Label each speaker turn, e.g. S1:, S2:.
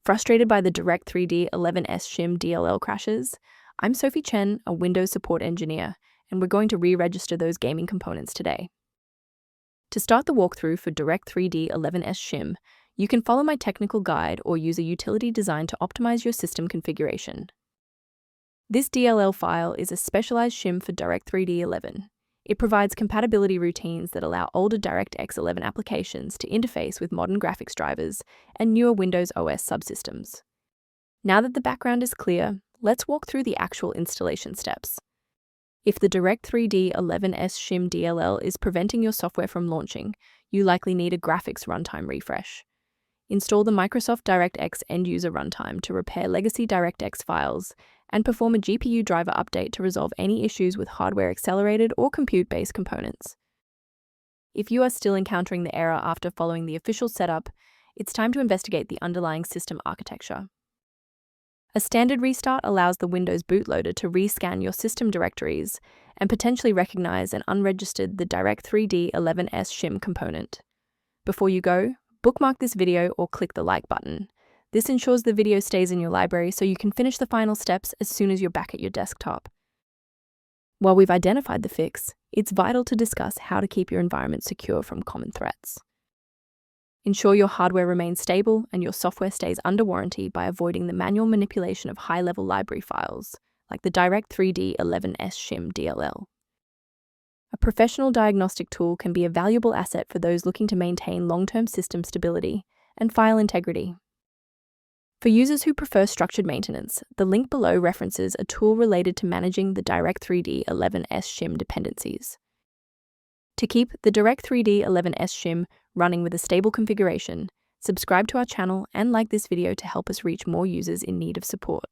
S1: Frustrated by the Direct3D 11S shim DLL crashes? I'm Sophie Chen, a Windows support engineer, and we're going to re-register those gaming components today. To start the walkthrough for Direct3D 11S shim, you can follow my technical guide or use a utility designed to optimize your system configuration. This DLL file is a specialized shim for Direct3D 11. It provides compatibility routines that allow older DirectX 11 applications to interface with modern graphics drivers and newer Windows OS subsystems. Now that the background is clear, let's walk through the actual installation steps. If the Direct3D 11S shim DLL is preventing your software from launching, you likely need a graphics runtime refresh. Install the Microsoft DirectX end-user runtime to repair legacy DirectX files and perform a GPU driver update to resolve any issues with hardware-accelerated or compute-based components. If you are still encountering the error after following the official setup, it's time to investigate the underlying system architecture. A standard restart allows the Windows bootloader to rescan your system directories and potentially recognize and unregistered the Direct3D 11S shim component. Before you go, bookmark this video or click the like button. This ensures the video stays in your library so you can finish the final steps as soon as you're back at your desktop. While we've identified the fix, it's vital to discuss how to keep your environment secure from common threats. Ensure your hardware remains stable and your software stays under warranty by avoiding the manual manipulation of high-level library files, like the Direct3D 11S shim DLL. A professional diagnostic tool can be a valuable asset for those looking to maintain long-term system stability and file integrity. For users who prefer structured maintenance, the link below references a tool related to managing the Direct3D 11S shim dependencies. To keep the Direct3D 11S shim running with a stable configuration, subscribe to our channel and like this video to help us reach more users in need of support.